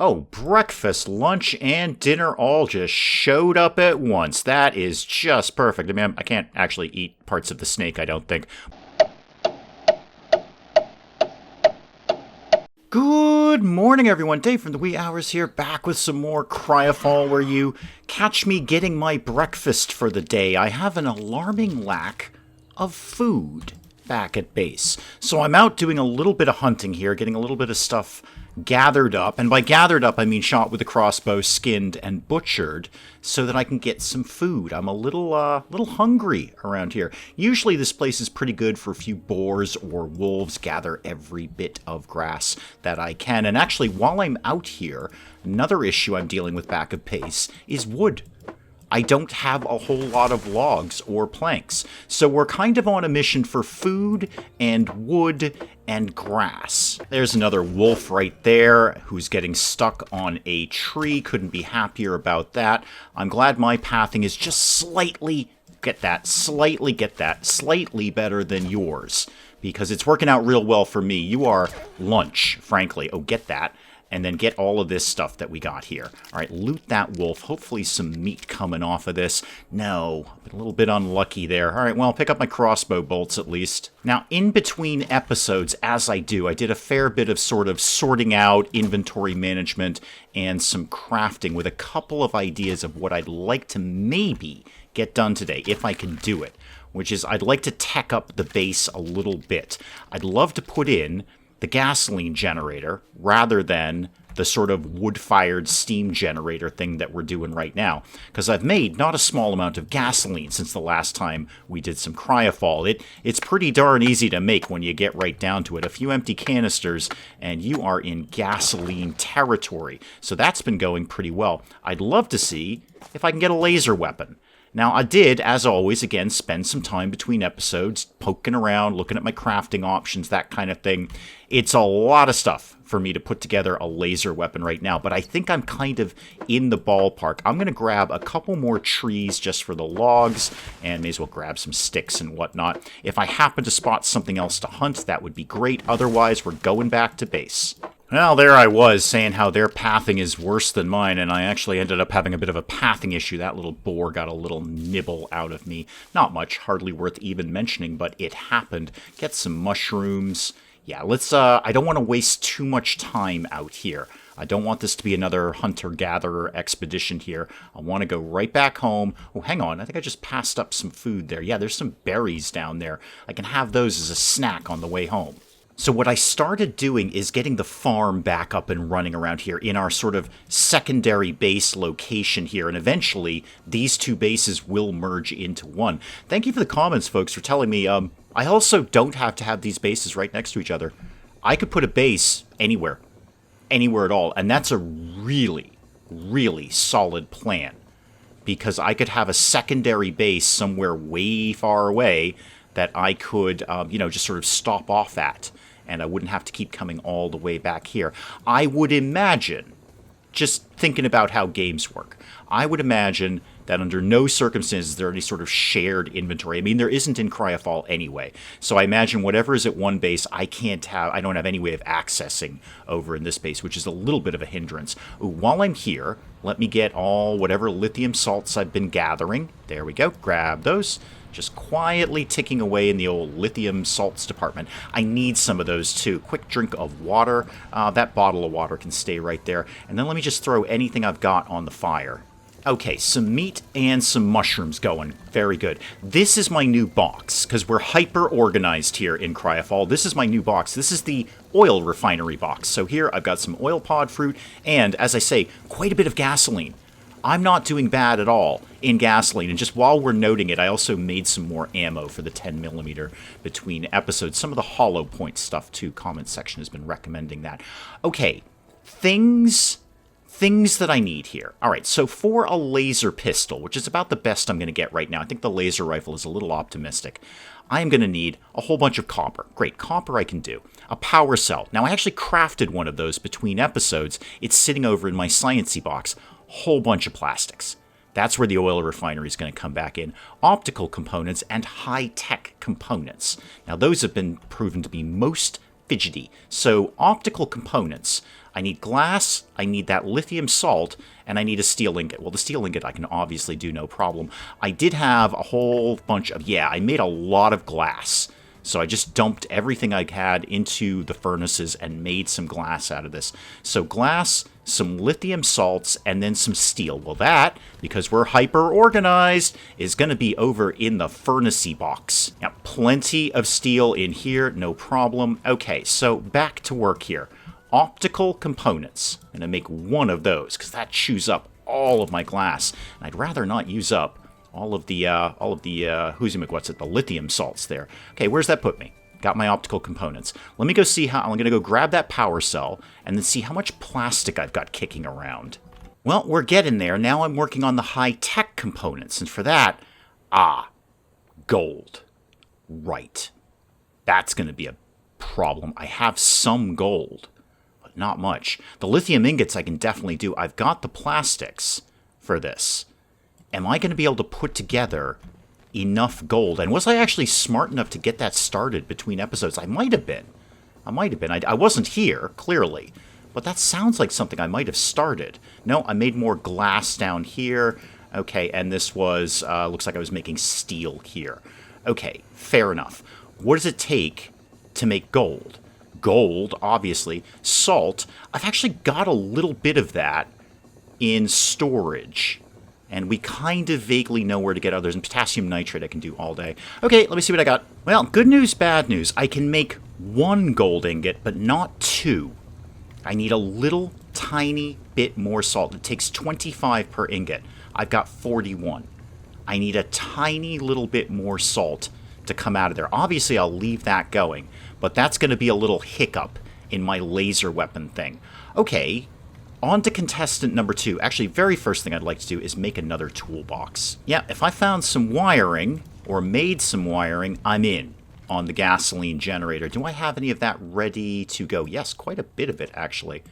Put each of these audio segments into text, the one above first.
Oh, breakfast, lunch, and dinner all just showed up at once. That is just perfect. I mean, I can't actually eat parts of the snake, I don't think. Good morning, everyone. Dave from the wee hours here, back with some more CryoFall, where you catch me getting my breakfast for the day. I have an alarming lack of food back at base. So I'm out doing a little bit of hunting here, getting a little bit of stuff gathered up. And by gathered up, I mean shot with a crossbow, skinned, and butchered, so that I can get some food. I'm a little hungry around here. Usually this place is pretty good for a few boars or wolves. Gather every bit of grass that I can. And actually, while I'm out here, another issue I'm dealing with back at base is wood. I don't have a whole lot of logs or planks. So we're kind of on a mission for food and wood and grass. There's another wolf right there who's getting stuck on a tree. Couldn't be happier about that. I'm glad my pathing is just slightly better than yours, because it's working out real well for me. You are lunch, frankly. Oh, get that. And then get all of this stuff that we got here. All right, loot that wolf. Hopefully some meat coming off of this. No, been a little bit unlucky there. All right, well, I'll pick up my crossbow bolts at least. Now, in between episodes, as I do, I did a fair bit of sort of sorting out, inventory management, and some crafting with a couple of ideas of what I'd like to maybe get done today, if I can do it. Which is, I'd like to tech up the base a little bit. I'd love to put in the gasoline generator rather than the sort of wood-fired steam generator thing that we're doing right now. Because I've made not a small amount of gasoline since the last time we did some CryoFall. It's pretty darn easy to make when you get right down to it. A few empty canisters and you are in gasoline territory. So that's been going pretty well. I'd love to see if I can get a laser weapon. Now, I did, as always, again, spend some time between episodes poking around, looking at my crafting options, that kind of thing. It's a lot of stuff for me to put together a laser weapon right now, but I think I'm kind of in the ballpark. I'm going to grab a couple more trees just for the logs, and may as well grab some sticks and whatnot. If I happen to spot something else to hunt, that would be great. Otherwise, we're going back to base. Well, there I was, saying how their pathing is worse than mine, and I actually ended up having a bit of a pathing issue. That little boar got a little nibble out of me. Not much, hardly worth even mentioning, but it happened. Get some mushrooms. Yeah, let's, I don't want to waste too much time out here. I don't want this to be another hunter-gatherer expedition here. I want to go right back home. Oh, hang on, I think I just passed up some food there. Yeah, there's some berries down there. I can have those as a snack on the way home. So what I started doing is getting the farm back up and running around here in our sort of secondary base location here. And eventually, these two bases will merge into one. Thank you for the comments, folks, for telling me. I also don't have to have these bases right next to each other. I could put a base anywhere at all. And that's a really, really solid plan. Because I could have a secondary base somewhere way far away that I could, just sort of stop off at. And I wouldn't have to keep coming all the way back here. I would imagine, just thinking about how games work, I would imagine that under no circumstances is there any sort of shared inventory. I mean, there isn't in CryoFall anyway. So I imagine whatever is at one base, I don't have any way of accessing over in this base, which is a little bit of a hindrance. Ooh, while I'm here, let me get whatever lithium salts I've been gathering. There we go. Grab those. Just quietly ticking away in the old lithium salts department. I need some of those too. Quick drink of water. That bottle of water can stay right there. And then let me just throw anything I've got on the fire. Okay, some meat and some mushrooms going. Very good. This is my new box, because we're hyper-organized here in CryoFall. This is my new box. This is the oil refinery box. So here I've got some oil pod fruit and, as I say, quite a bit of gasoline. I'm not doing bad at all in gasoline, and just while we're noting it, I also made some more ammo for the 10mm between episodes. Some of the hollow point stuff, too. Comment section has been recommending that. Okay, things that I need here. All right, so for a laser pistol, which is about the best I'm going to get right now, I think the laser rifle is a little optimistic, I am going to need a whole bunch of copper. Great, copper I can do. A power cell. Now, I actually crafted one of those between episodes. It's sitting over in my sciencey box. Whole bunch of plastics. That's where the oil refinery is going to come back in. Optical components and high-tech components. Now, those have been proven to be most fidgety. So, optical components, I need glass, I need that lithium salt, and I need a steel ingot. Well, the steel ingot I can obviously do no problem. I did have a whole bunch of, yeah, I made a lot of glass. So I just dumped everything I had into the furnaces and made some glass out of this. So glass, some lithium salts, and then some steel. Well, that, because we're hyper-organized, is going to be over in the furnace-y box. Now, plenty of steel in here, no problem. Okay, so back to work here. Optical components. I'm going to make one of those, because that chews up all of my glass. And I'd rather not use up all of the the lithium salts there. Okay, where's that put me? Got my optical components. Let me go see how, I'm going to go grab that power cell and then see how much plastic I've got kicking around. Well, we're getting there. Now I'm working on the high-tech components, and for that, gold. Right. That's going to be a problem. I have some gold, but not much. The lithium ingots I can definitely do. I've got the plastics for this. Am I going to be able to put together enough gold? And was I actually smart enough to get that started between episodes? I might have been. I wasn't here, clearly. But that sounds like something I might have started. No, I made more glass down here. Okay, and this was, looks like I was making steel here. Okay, fair enough. What does it take to make gold? Gold, obviously. Salt. I've actually got a little bit of that in storage. And we kind of vaguely know where to get others. And potassium nitrate I can do all day. Okay, let me see what I got. Well, good news, bad news. I can make one gold ingot, but not two. I need a little tiny bit more salt. It takes 25 per ingot. I've got 41. I need a tiny little bit more salt to come out of there. Obviously, I'll leave that going. But that's going to be a little hiccup in my laser weapon thing. Okay. On to contestant number 2. Actually, very first thing I'd like to do is make another toolbox. Yeah, if I found some wiring, or made some wiring, I'm in on the gasoline generator. Do I have any of that ready to go? Yes, quite a bit of it, actually.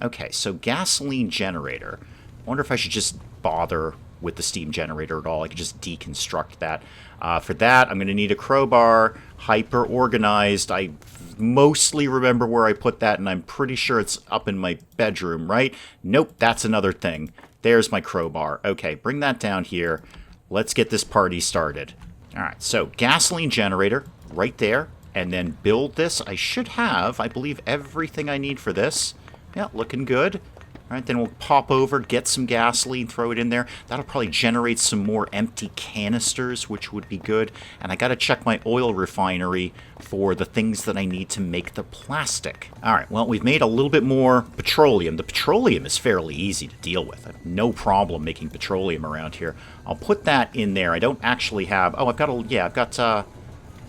Okay, so gasoline generator. I wonder if I should just bother with the steam generator at all. I could just deconstruct that. For that, I'm going to need a crowbar, hyper-organized. I mostly remember where I put that, and I'm pretty sure it's up in my bedroom, right? Nope, that's another thing. There's my crowbar. Okay, bring that down here. Let's get this party started. All right, so gasoline generator right there, and then build this. I should have, I believe, everything I need for this. Yeah, looking good. All right, then we'll pop over, get some gasoline, throw it in there. That'll probably generate some more empty canisters, which would be good. And I got to check my oil refinery for the things that I need to make the plastic. All right, well, we've made a little bit more petroleum. The petroleum is fairly easy to deal with. I have no problem making petroleum around here. I'll put that in there. I don't actually have... Oh, I've got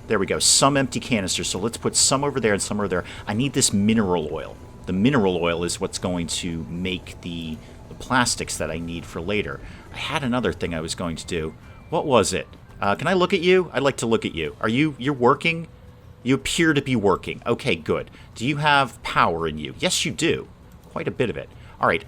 there we go, some empty canisters. So let's put some over there and some over there. I need this mineral oil. The mineral oil is what's going to make the plastics that I need for later. I had another thing I was going to do. What was it? Can I look at you? I'd like to look at you. You're working? You appear to be working. Okay, good. Do you have power in you? Yes, you do. Quite a bit of it. All right,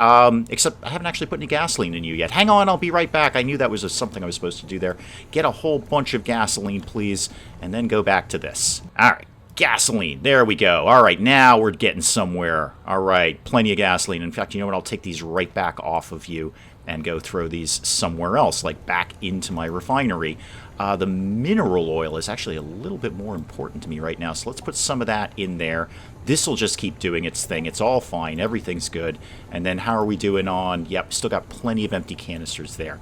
except I haven't actually put any gasoline in you yet. Hang on, I'll be right back. I knew that was something I was supposed to do there. Get a whole bunch of gasoline, please, and then go back to this. All right. Gasoline. There we go. All right, now we're getting somewhere. All right, plenty of gasoline. In fact, you know what? I'll take these right back off of you and go throw these somewhere else, like back into my refinery. The mineral oil is actually a little bit more important to me right now, so let's put some of that in there. This will just keep doing its thing. It's all fine. Everything's good. And then how are we doing on... Yep, still got plenty of empty canisters there.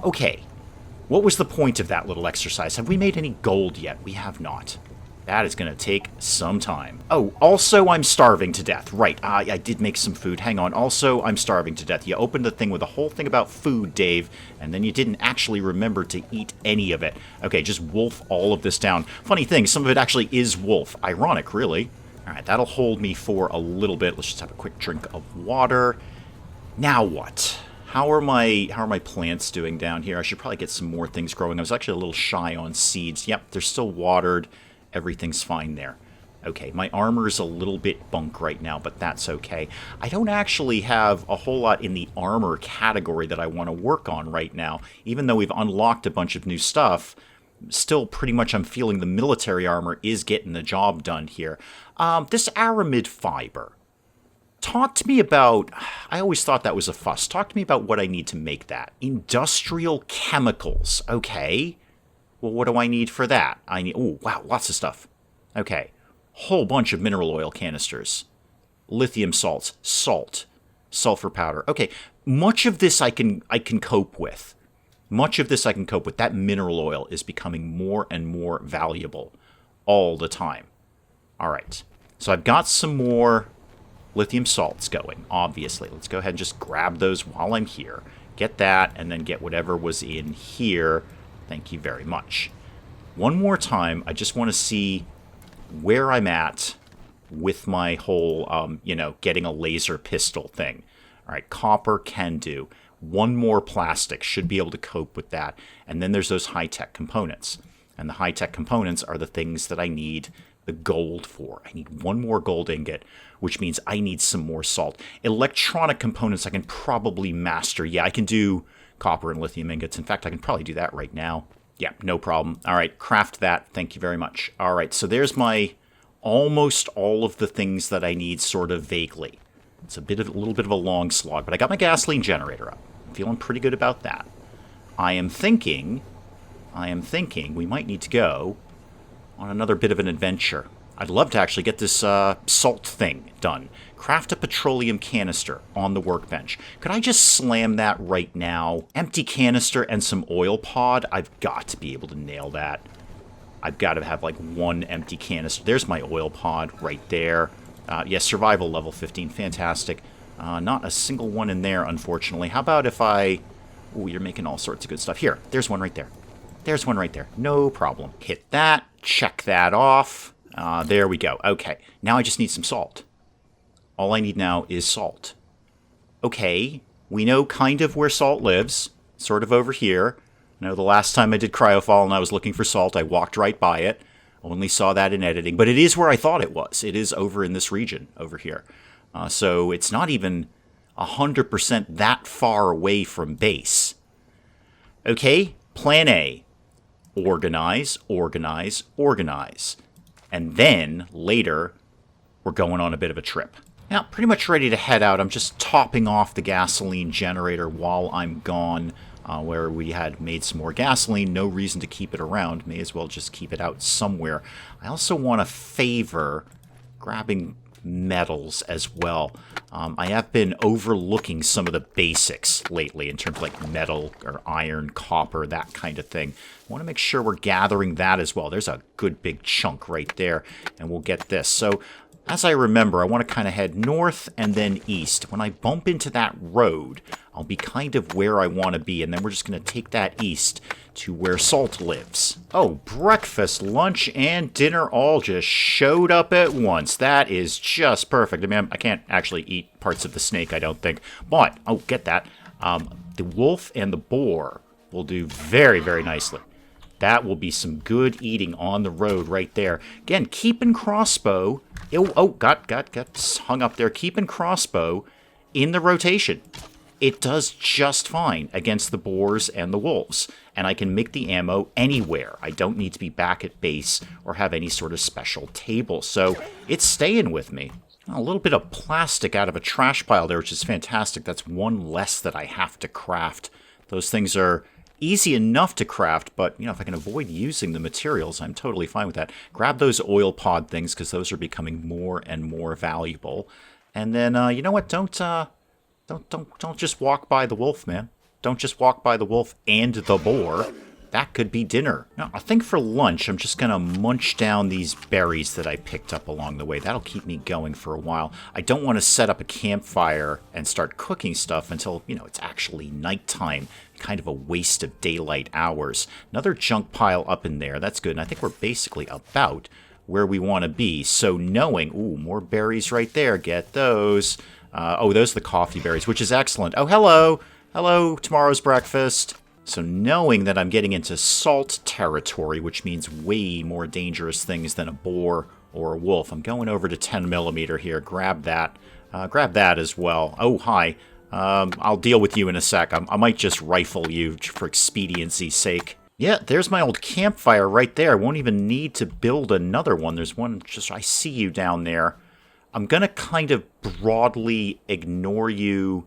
Okay, what was the point of that little exercise? Have we made any gold yet? We have not. That is going to take some time. Oh, also I'm starving to death. Right, I did make some food. Hang on. Also, I'm starving to death. You opened the thing with a whole thing about food, Dave, and then you didn't actually remember to eat any of it. Okay, just wolf all of this down. Funny thing, some of it actually is wolf. Ironic, really. All right, that'll hold me for a little bit. Let's just have a quick drink of water. Now what? How are my plants doing down here? I should probably get some more things growing. I was actually a little shy on seeds. Yep, they're still watered. Everything's fine there. Okay, my armor's a little bit bunk right now, but that's okay. I don't actually have a whole lot in the armor category that I want to work on right now. Even though we've unlocked a bunch of new stuff, still pretty much I'm feeling the military armor is getting the job done here. This aramid fiber. Talk to me about, I always thought that was a fuss. Talk to me about what I need to make that. Industrial chemicals. Okay. Well, what do I need for that? I need, oh, wow, lots of stuff. Okay. Whole bunch of mineral oil canisters. Lithium salts. Salt. Sulfur powder. Okay. Much of this I can cope with. Much of this I can cope with. That mineral oil is becoming more and more valuable all the time. All right. So I've got some more lithium salts going, obviously. Let's go ahead and just grab those while I'm here. Get that, and then get whatever was in here. Thank you very much. One more time, I just want to see where I'm at with my whole, getting a laser pistol thing. All right, copper can do. One more plastic should be able to cope with that. And then there's those high-tech components. And the high-tech components are the things that I need the gold for. I need one more gold ingot, which means I need some more salt. Electronic components I can probably master. Yeah, I can do copper and lithium ingots. In fact, I can probably do that right now. Yeah, no problem. All right, craft that. Thank you very much. All right, so there's my almost all of the things that I need sort of vaguely. It's a little bit of a long slog, but I got my gasoline generator up. I'm feeling pretty good about that. I am thinking we might need to go on another bit of an adventure. I'd love to actually get this salt thing done. Craft a petroleum canister on the workbench. Could I just slam that right now? Empty canister and some oil pod? I've got to be able to nail that. I've got to have like one empty canister. There's my oil pod right there. Yes, survival level 15. Fantastic. Not a single one in there, unfortunately. How about if I... Ooh, you're making all sorts of good stuff. Here, there's one right there. There's one right there. No problem. Hit that. Check that off. There we go. Okay. Now I just need some salt. All I need now is salt. Okay. We know kind of where salt lives. Sort of over here. I know the last time I did CryoFall and I was looking for salt, I walked right by it. Only saw that in editing. But it is where I thought it was. It is over in this region over here. So it's not even 100% that far away from base. Okay. Plan A. Organize, organize, organize. And then, later, we're going on a bit of a trip. Now, pretty much ready to head out. I'm just topping off the gasoline generator while I'm gone, where we had made some more gasoline. No reason to keep it around. May as well just keep it out somewhere. I also want to favor grabbing metals as well. I have been overlooking some of the basics lately in terms of like metal or iron, copper, that kind of thing. I want to make sure we're gathering that as well. There's a good big chunk right there, and we'll get this. So as I remember, I want to kind of head north and then east. When I bump into that road, I'll be kind of where I want to be, and then we're just going to take that east to where Salt lives. Oh, breakfast, lunch, and dinner all just showed up at once. That is just perfect. I mean, I can't actually eat parts of the snake, I don't think. But, oh, get that. The wolf and the boar will do very, very nicely. That will be some good eating on the road right there. Again, keeping crossbow. Got hung up there. Keeping crossbow in the rotation. It does just fine against the boars and the wolves. And I can make the ammo anywhere. I don't need to be back at base or have any sort of special table. So it's staying with me. A little bit of plastic out of a trash pile there, which is fantastic. That's one less that I have to craft. Those things are easy enough to craft, but if I can avoid using the materials, I'm totally fine with that. Grab those oil pod things because those are becoming more and more valuable. And then you know what? Don't just walk by the wolf, man. Don't just walk by the wolf and the boar. That could be dinner. Now, I think for lunch, I'm just going to munch down these berries that I picked up along the way. That'll keep me going for a while. I don't want to set up a campfire and start cooking stuff until, it's actually nighttime. Kind of a waste of daylight hours. Another junk pile up in there. That's good. And I think we're basically about where we want to be. So knowing, more berries right there. Get those. Those are the coffee berries, which is excellent. Oh, hello. Hello, tomorrow's breakfast. So knowing that I'm getting into salt territory, which means way more dangerous things than a boar or a wolf, I'm going over to 10mm here. Grab that. Grab that as well. Oh, hi. I'll deal with you in a sec. I might just rifle you for expediency's sake. Yeah, there's my old campfire right there. I won't even need to build another one. There's one I see you down there. I'm going to kind of broadly ignore you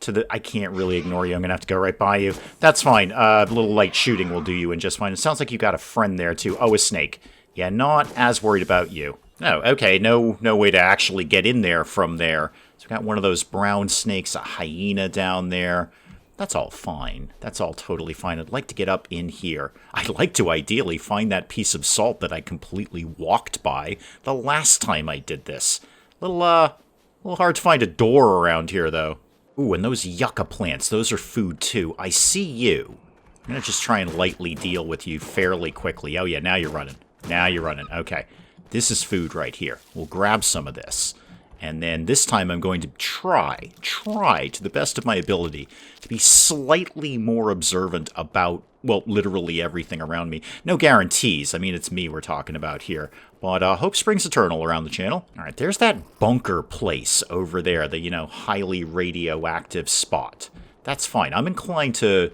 to the... I can't really ignore you. I'm going to have to go right by you. That's fine. A little light shooting will do you in just fine. It sounds like you got a friend there, too. Oh, a snake. Yeah, not as worried about you. Oh, okay. No way to actually get in there from there. So we got one of those brown snakes, a hyena down there. That's all fine. That's all totally fine. I'd like to get up in here. I'd like to ideally find that piece of salt that I completely walked by the last time I did this. Little hard to find a door around here, though. Ooh, and those yucca plants, those are food, too. I see you. I'm going to just try and lightly deal with you fairly quickly. Oh, yeah, now you're running. Now you're running. Okay. This is food right here. We'll grab some of this. And then this time I'm going to try to the best of my ability to be slightly more observant about, well, literally everything around me. No guarantees. I mean, it's me we're talking about here. But hope springs eternal around the channel. All right, there's that bunker place over there, the, highly radioactive spot. That's fine. I'm inclined to,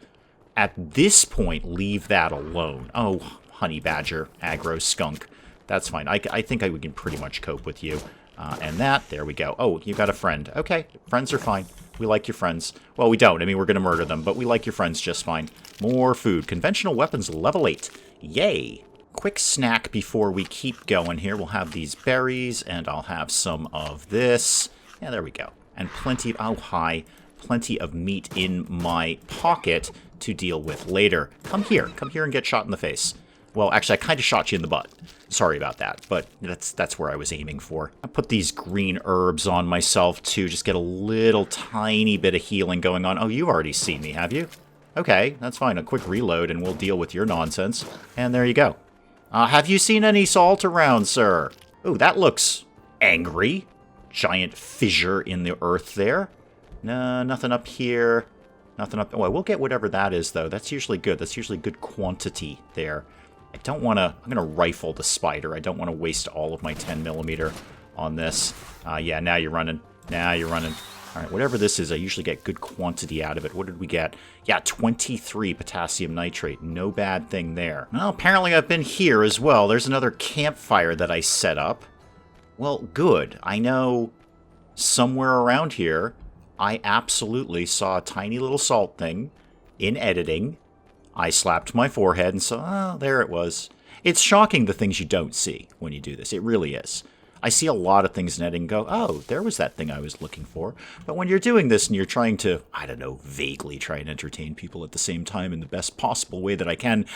at this point, leave that alone. Oh, honey badger, aggro skunk. That's fine. I think we can pretty much cope with you. And there we go. Oh, you got a friend. Okay, friends are fine. We like your friends. Well, we don't. I mean, we're going to murder them, but we like your friends just fine. More food. Conventional weapons, level 8. Yay. Quick snack before we keep going here. We'll have these berries, and I'll have some of this. Yeah, there we go. And plenty of meat in my pocket to deal with later. Come here and get shot in the face. Well, actually, I kind of shot you in the butt. Sorry about that, but that's where I was aiming for. I put these green herbs on myself, too. Just get a little tiny bit of healing going on. Oh, you've already seen me, have you? Okay, that's fine. A quick reload, and we'll deal with your nonsense. And there you go. Have you seen any salt around, sir? Oh, that looks angry. Giant fissure in the earth there. No, nothing up here. Nothing up... Oh, we'll get whatever that is, though. That's usually good. That's usually good quantity there. I don't want to... I'm going to rifle the spider. I don't want to waste all of my 10mm on this. Yeah, now you're running. Now you're running. All right, whatever this is, I usually get good quantity out of it. What did we get? Yeah, 23 potassium nitrate. No bad thing there. Well, apparently I've been here as well. There's another campfire that I set up. Well, good. I know somewhere around here, I absolutely saw a tiny little salt thing in editing. I slapped my forehead and saw, oh, there it was. It's shocking the things you don't see when you do this. It really is. I see a lot of things in editing and go, oh, there was that thing I was looking for. But when you're doing this and you're trying to, I don't know, vaguely try and entertain people at the same time in the best possible way that I can,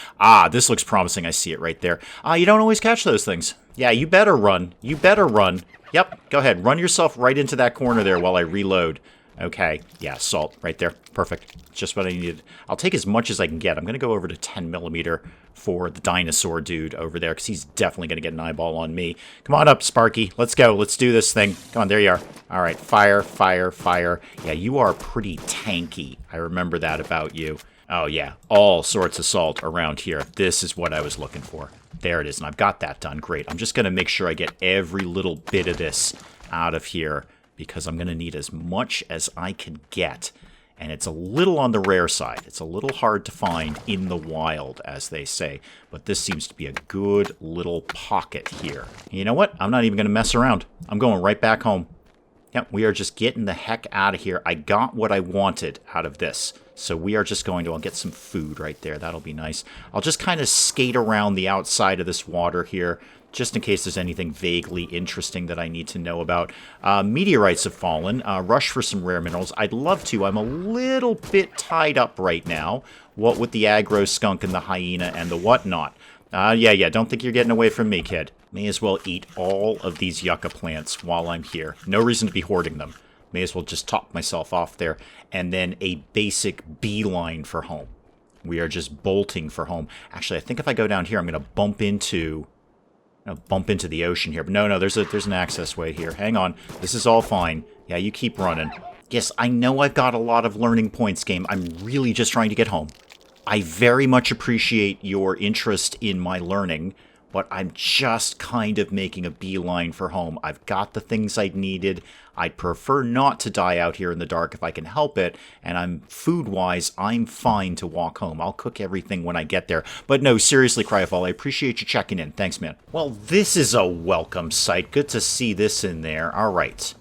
this looks promising. I see it right there. You don't always catch those things. Yeah, you better run. You better run. Yep, go ahead. Run yourself right into that corner there while I reload. Okay, yeah, salt right there. Perfect. Just what I needed. I'll take as much as I can get. I'm going to go over to 10mm for the dinosaur dude over there, because he's definitely going to get an eyeball on me. Come on up, Sparky. Let's go. Let's do this thing. Come on, there you are. All right, fire, fire, fire. Yeah, you are pretty tanky. I remember that about you. Oh, yeah, all sorts of salt around here. This is what I was looking for. There it is, and I've got that done. Great. I'm just going to make sure I get every little bit of this out of here, because I'm going to need as much as I can get. And it's a little on the rare side. It's a little hard to find in the wild, as they say. But this seems to be a good little pocket here. You know what? I'm not even going to mess around. I'm going right back home. Yep, we are just getting the heck out of here. I got what I wanted out of this. So we are just going to... I'll get some food right there. That'll be nice. I'll just kind of skate around the outside of this water here, just in case there's anything vaguely interesting that I need to know about. Meteorites have fallen. Rush for some rare minerals. I'd love to. I'm a little bit tied up right now, what with the aggro skunk and the hyena and the whatnot. Yeah, don't think you're getting away from me, kid. May as well eat all of these yucca plants while I'm here. No reason to be hoarding them. May as well just top myself off there. And then a basic beeline for home. We are just bolting for home. Actually, I think if I go down here, I'm going to bump into the ocean here. But no, there's an access way here. Hang on. This is all fine. Yeah, you keep running. Yes, I know I've got a lot of learning points, game. I'm really just trying to get home. I very much appreciate your interest in my learning, but I'm just kind of making a beeline for home. I've got the things I needed. I'd prefer not to die out here in the dark if I can help it, and food-wise, I'm fine to walk home. I'll cook everything when I get there. But no, seriously, CryoFall, I appreciate you checking in. Thanks, man. Well, this is a welcome sight. Good to see this in there. All right.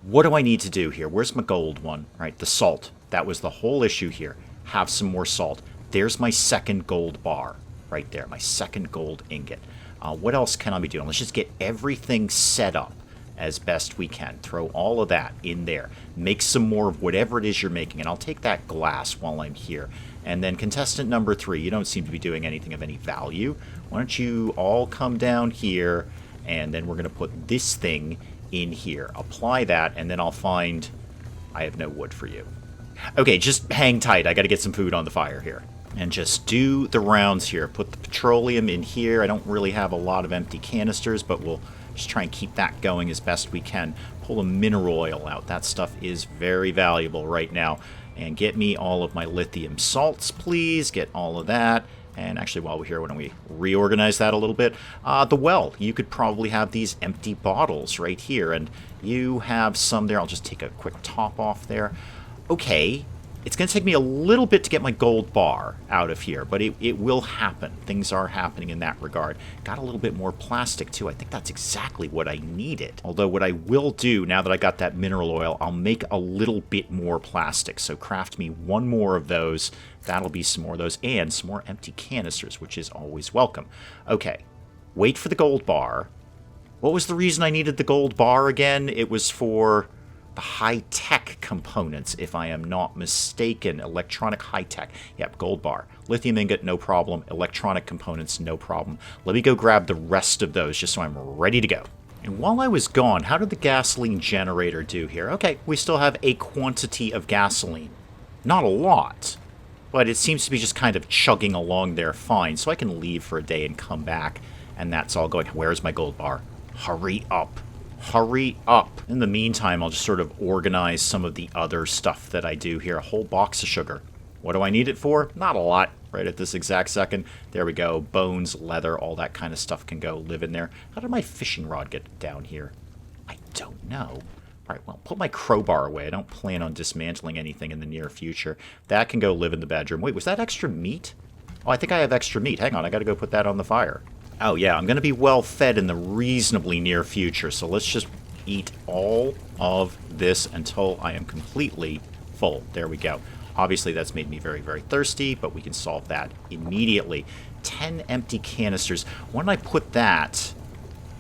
What do I need to do here? Where's my gold one? All right, the salt. That was the whole issue here. Have some more salt. There's my second gold bar right there, my second gold ingot. What else can I be doing? Let's just get everything set up as best we can. Throw all of that in there. Make some more of whatever it is you're making, and I'll take that glass while I'm here. And then contestant number 3, you don't seem to be doing anything of any value. Why don't you all come down here, and then we're going to put this thing in here. Apply that, and then I'll find... I have no wood for you. Okay, just hang tight. I got to get some food on the fire here. And just do the rounds here. Put the petroleum in here. I don't really have a lot of empty canisters, but we'll just try and keep that going as best we can. Pull the mineral oil out. That stuff is very valuable right now. And get me all of my lithium salts, please. Get all of that. And actually, while we're here, why don't we reorganize that a little bit? The well, you could probably have these empty bottles right here, and you have some there. I'll just take a quick top off there. Okay, it's going to take me a little bit to get my gold bar out of here, but it will happen. Things are happening in that regard. Got a little bit more plastic, too. I think that's exactly what I needed. Although what I will do, now that I got that mineral oil, I'll make a little bit more plastic. So craft me one more of those. That'll be some more of those, and some more empty canisters, which is always welcome. Okay, wait for the gold bar. What was the reason I needed the gold bar again? It was for the high-tech components, if I am not mistaken. Electronic high-tech. Yep, gold bar. Lithium ingot, no problem. Electronic components, no problem. Let me go grab the rest of those just so I'm ready to go. And while I was gone, how did the gasoline generator do here? Okay, we still have a quantity of gasoline. Not a lot, but it seems to be just kind of chugging along there fine, so I can leave for a day and come back, and that's all going. Where's my gold bar? Hurry up. Hurry up. In the meantime, I'll just sort of organize some of the other stuff that I do here. A whole box of sugar. What do I need it for? Not a lot right at this exact second. There we go. Bones, leather, all that kind of stuff can go live in there. How did my fishing rod get down here? I don't know. All right, well, put my crowbar away. I don't plan on dismantling anything in the near future. That can go live in the bedroom. Wait, was that extra meat? Oh, I think I have extra meat. Hang on, I got to go put that on the fire. Oh, yeah, I'm going to be well fed in the reasonably near future, so let's just eat all of this until I am completely full. There we go. Obviously, that's made me very, very thirsty, but we can solve that immediately. 10 empty canisters. Why don't I put that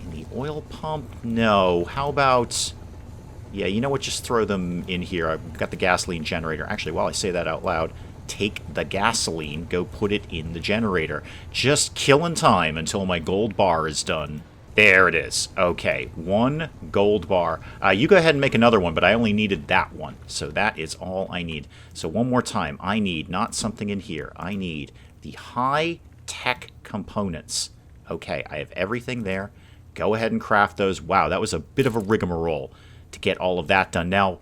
in the oil pump? No. How about... Yeah, you know what? Just throw them in here. I've got the gasoline generator. Actually, while I say that out loud, take the gasoline, go put it in the generator. Just killing time until my gold bar is done. There it is. Okay, 1 gold bar. You go ahead and make another one, but I only needed that one. So that is all I need. So one more time, I need not something in here. I need the high-tech components. Okay, I have everything there. Go ahead and craft those. Wow, that was a bit of a rigmarole to get all of that done. Now,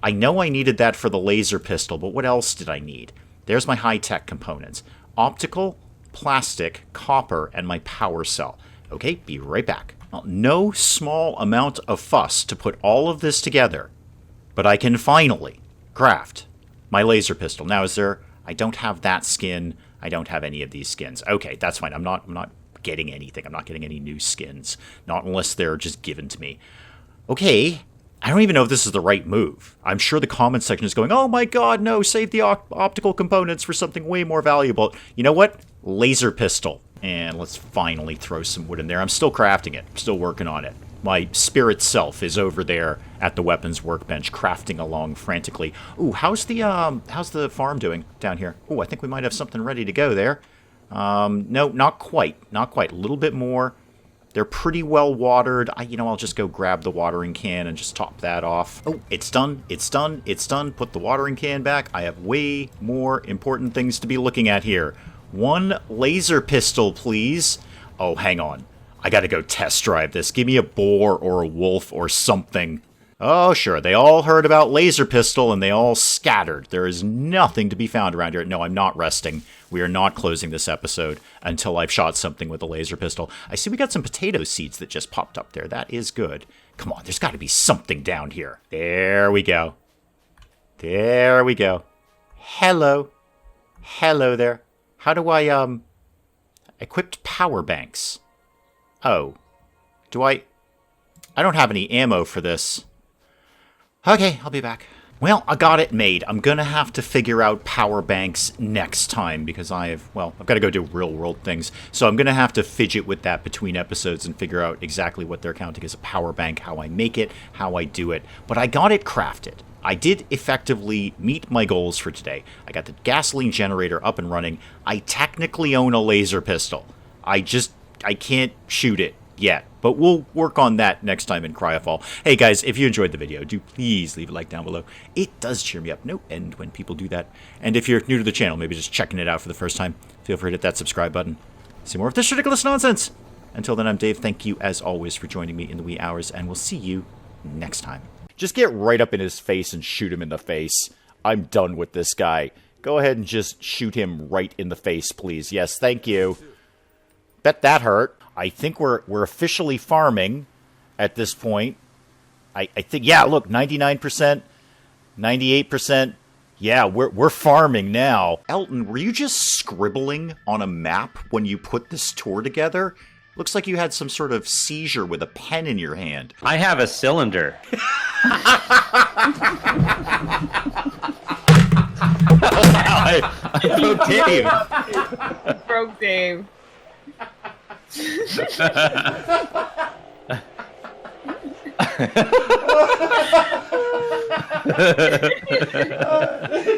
I know I needed that for the laser pistol, but what else did I need? There's my high-tech components. Optical, plastic, copper, and my power cell. Okay, be right back. Well, no small amount of fuss to put all of this together, but I can finally craft my laser pistol. Now, I don't have that skin. I don't have any of these skins. Okay, that's fine. I'm not getting anything. I'm not getting any new skins. Not unless they're just given to me. Okay, I don't even know if this is the right move. I'm sure the comment section is going, oh my god, no, save the optical components for something way more valuable. You know what? Laser pistol. And let's finally throw some wood in there. I'm still crafting it. I'm still working on it. My spirit self is over there at the weapons workbench, crafting along frantically. Ooh, how's the farm doing down here? Ooh, I think we might have something ready to go there. No, not quite. Not quite. A little bit more. They're pretty well watered. I'll just go grab the watering can and just top that off. Oh, it's done. It's done. It's done. Put the watering can back. I have way more important things to be looking at here. 1 laser pistol, please. Oh, hang on. I gotta go test drive this. Give me a boar or a wolf or something. Oh, sure. They all heard about laser pistol and they all scattered. There is nothing to be found around here. No, I'm not resting. We are not closing this episode until I've shot something with a laser pistol. I see we got some potato seeds that just popped up there. That is good. Come on, there's got to be something down here. There we go. There we go. Hello. Hello there. How do I, equipped power banks? Oh. Do I don't have any ammo for this. Okay, I'll be back. Well, I got it made. I'm gonna have to figure out power banks next time because I've got to go do real-world things. So I'm gonna have to fidget with that between episodes and figure out exactly what they're counting as a power bank, how I make it, how I do it. But I got it crafted. I did effectively meet my goals for today. I got the gasoline generator up and running. I technically own a laser pistol. I can't shoot it yet, but we'll work on that next time in CryoFall. Hey guys, if you enjoyed the video, do please leave a like down below. It does cheer me up no end when people do that. And if you're new to the channel, maybe just checking it out for the first time, feel free to hit that subscribe button. See more of this ridiculous nonsense. Until then, I'm Dave. Thank you as always for joining me in the wee hours, and we'll see you next time. Just get right up in his face and shoot him in the face. I'm done with this guy. Go ahead and just shoot him right in the face, please. Yes, thank you. Bet that hurt. I think we're officially farming at this point. I think, yeah, look, 99%, 98%. Yeah, we're farming now. Elton, were you just scribbling on a map when you put this tour together? Looks like you had some sort of seizure with a pen in your hand. I have a cylinder. I broke Dave. Broke Dave.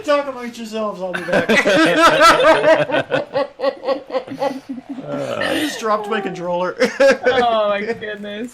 Talk amongst yourselves, I'll be back. I just dropped my controller. Oh my goodness.